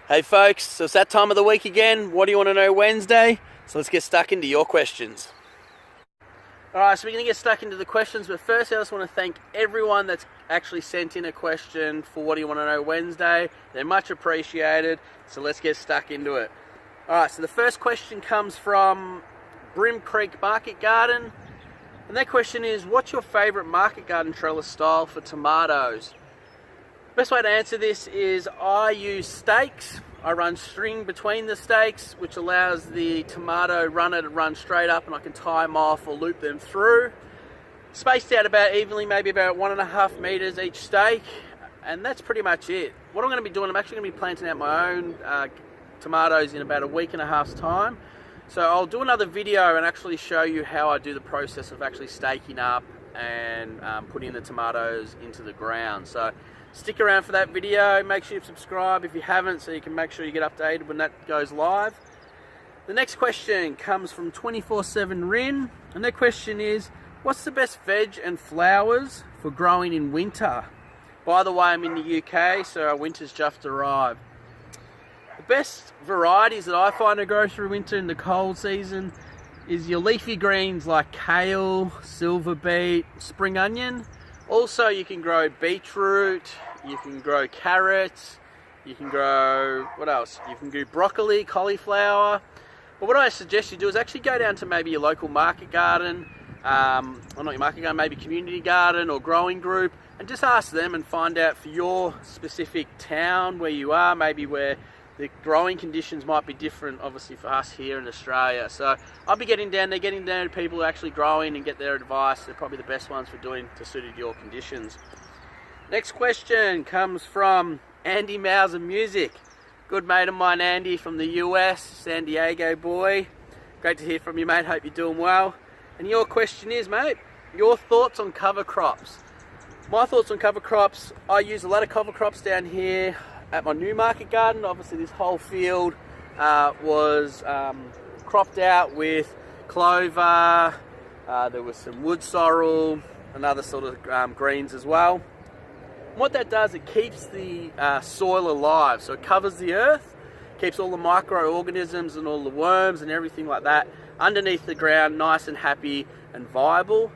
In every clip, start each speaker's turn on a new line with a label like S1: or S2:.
S1: Hey folks, so it's that time of the week again. What do you want to know Wednesday? So let's get stuck into your questions. Alright, so we're going to get stuck into the questions, but first I just want to thank everyone that's actually sent in a question for what do you want to know Wednesday. They're much appreciated, so let's get stuck into it. Alright, so the first question comes from Brim Creek Market Garden, and their question is, what's your favourite market garden trellis style for tomatoes? Best way to answer this is I use stakes. I run string between the stakes, which allows the tomato runner to run straight up, and I can tie them off or loop them through. Spaced out about evenly, maybe about 1.5 meters each stake, and that's pretty much it. What I'm going to be doing, I'm actually going to be planting out my own tomatoes in about a week and a half's time. So I'll do another video and actually show you how I do the process of actually staking up and putting the tomatoes into the ground. So stick around for that video. Make sure you subscribe if you haven't, so you can make sure you get updated when that goes live. The next question comes from 24/7 Rin, and their question is, what's the best veg and flowers for growing in winter? By the way, I'm in the UK, so our winter's just arrived. The best varieties that I find to grow through winter in the cold season is your leafy greens like kale, silver beet, spring onion. Also, you can grow beetroot, you can grow carrots, you can grow, what else? You can do broccoli, cauliflower. But what I suggest you do is actually go down to maybe your local market garden, or not your market garden, maybe community garden or growing group, and just ask them and find out for your specific town where you are, maybe where the growing conditions might be different, obviously, for us here in Australia. So I'll be getting down there to people who are actually growing and get their advice. They're probably the best ones for doing to suit your conditions. Next question comes from Andy Mauser Music. Good mate of mine, Andy, from the US, San Diego boy. Great to hear from you, mate. Hope you're doing well. And your question is, mate, your thoughts on cover crops. My thoughts on cover crops, I use a lot of cover crops down here at my new market garden. Obviously this whole field was cropped out with clover, there was some wood sorrel and other sort of greens as well. What that does, it keeps the soil alive, so it covers the earth, keeps all the microorganisms and all the worms and everything like that underneath the ground nice and happy and viable.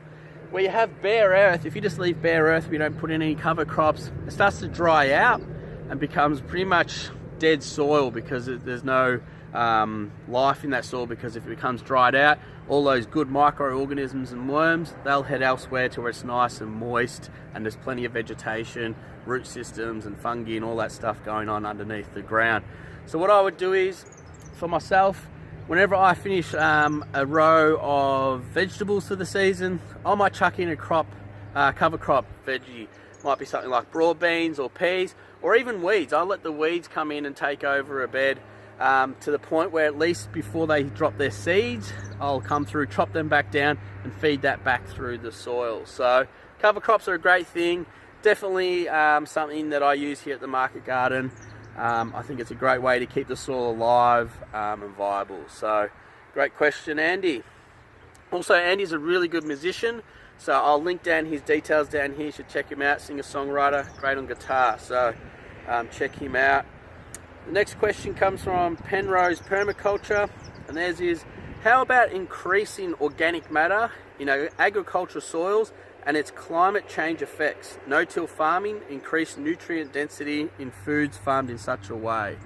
S1: Where you have bare earth, if you just leave bare earth, we don't put in any cover crops, it starts to dry out and becomes pretty much dead soil because there's no life in that soil, because if it becomes dried out, all those good microorganisms and worms, they'll head elsewhere to where it's nice and moist and there's plenty of vegetation, root systems and fungi and all that stuff going on underneath the ground. So what I would do is, for myself, whenever I finish a row of vegetables for the season, I might chuck in a cover crop veggie. Might be something like broad beans or peas, or even weeds. I'll let the weeds come in and take over a bed to the point where at least before they drop their seeds, I'll come through, chop them back down and feed that back through the soil. So cover crops are a great thing. Definitely something that I use here at the market garden. I think it's a great way to keep the soil alive and viable. So great question, Andy. Also, Andy's a really good musician. So I'll link down his details down here. You should check him out. Singer-songwriter, great on guitar. So check him out. The next question comes from Penrose Permaculture, and theirs is, how about increasing organic matter in agricultural soils and its climate change effects? No-till farming, increased nutrient density in foods farmed in such a way.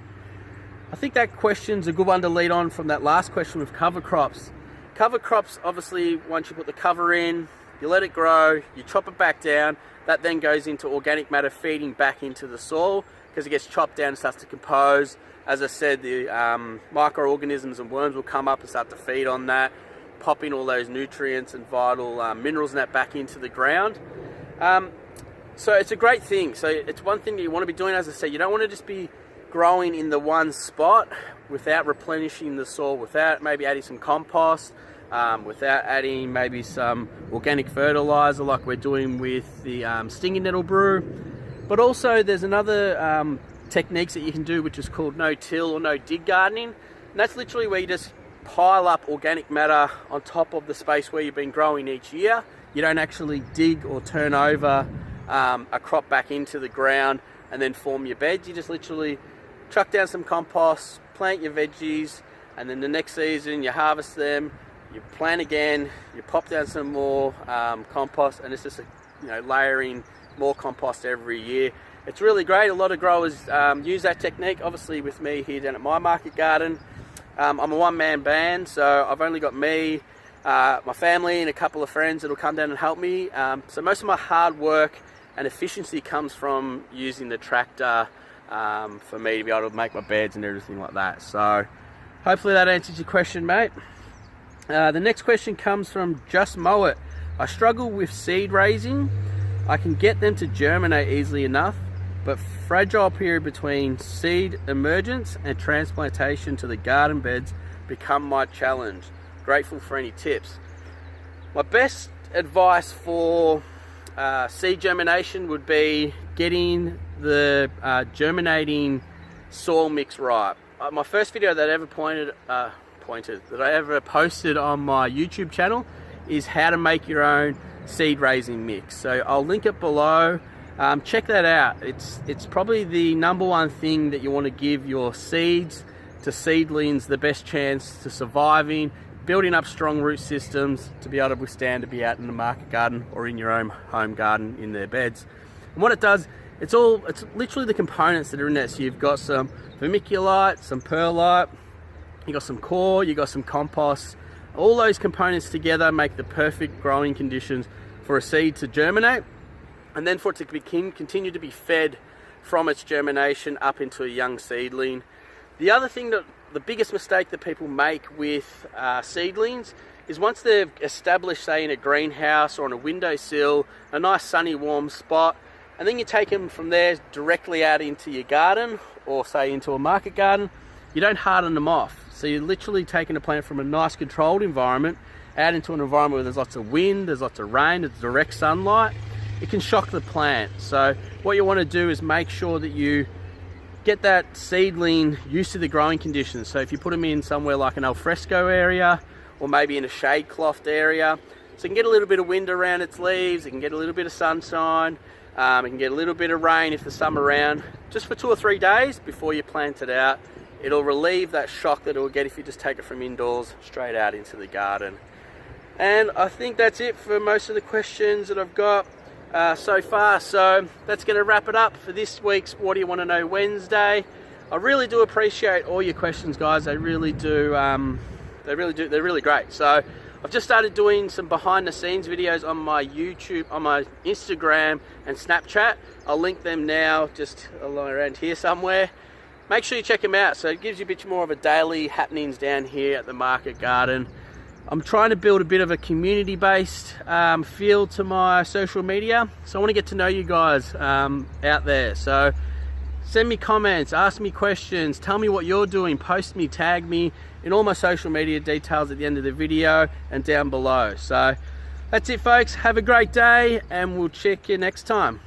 S1: I think that question's a good one to lead on from that last question with cover crops. Cover crops, obviously, once you put the cover in, you let it grow, you chop it back down, that then goes into organic matter feeding back into the soil because it gets chopped down and starts to compose. As I said, the microorganisms and worms will come up and start to feed on that, popping all those nutrients and vital minerals and that back into the ground. So it's a great thing. So it's one thing that you want to be doing. As I said, you don't want to just be growing in the one spot without replenishing the soil, without maybe adding some compost, without adding maybe some organic fertilizer like we're doing with the stinging nettle brew. But also there's another techniques that you can do, which is called no-till or no-dig gardening, and that's literally where you just pile up organic matter on top of the space where you've been growing each year. You don't actually dig or turn over a crop back into the ground and then form your beds. You just literally chuck down some compost, plant your veggies, and then the next season you harvest them, you plant again, you pop down some more compost, and it's just layering more compost every year. It's really great. A lot of growers use that technique. Obviously with me here down at my market garden, I'm a one-man band, so I've only got me, my family and a couple of friends that'll come down and help me. So most of my hard work and efficiency comes from using the tractor for me to be able to make my beds and everything like that. So hopefully that answers your question, mate. The next question comes from Just Mow It. I struggle with seed raising. I can get them to germinate easily enough, but fragile period between seed emergence and transplantation to the garden beds become my challenge. Grateful for any tips. My best advice for seed germination would be getting the germinating soil mix right. My first video that I ever posted on my YouTube channel is how to make your own seed raising mix. So I'll link it below. Check that out. It's probably the #1 thing that you want to give your seeds to seedlings the best chance to surviving, building up strong root systems to be able to withstand to be out in the market garden or in your own home garden in their beds. And what it does, it's literally the components that are in there. So you've got some vermiculite, some perlite, you've got some core, you've got some compost. All those components together make the perfect growing conditions for a seed to germinate, and then for it to continue to be fed from its germination up into a young seedling. The other thing, the biggest mistake that people make with seedlings is once they've established, say, in a greenhouse or on a windowsill, a nice sunny warm spot, and then you take them from there directly out into your garden or say into a market garden, you don't harden them off. So you're literally taking a plant from a nice controlled environment out into an environment where there's lots of wind, there's lots of rain, there's direct sunlight. It can shock the plant. So what you want to do is make sure that you get that seedling used to the growing conditions. So if you put them in somewhere like an alfresco area or maybe in a shade clothed area, so it can get a little bit of wind around its leaves, it can get a little bit of sunshine, it can get a little bit of rain if there's some around, just for 2 or 3 days before you plant it out. It'll relieve that shock that it'll get if you just take it from indoors straight out into the garden. And I think that's it for most of the questions that I've got so far. So that's going to wrap it up for this week's What Do You Want to Know Wednesday. I really do appreciate all your questions, guys. They really do. They're really great. So I've just started doing some behind the scenes videos on my YouTube, on my Instagram and Snapchat. I'll link them now just along around here somewhere. Make sure you check them out. So it gives you a bit more of a daily happenings down here at the market garden. I'm trying to build a bit of a community-based feel to my social media. So I want to get to know you guys out there. So send me comments, ask me questions, tell me what you're doing, post me, tag me in all my social media details at the end of the video and down below. So that's it, folks. Have a great day and we'll check you next time.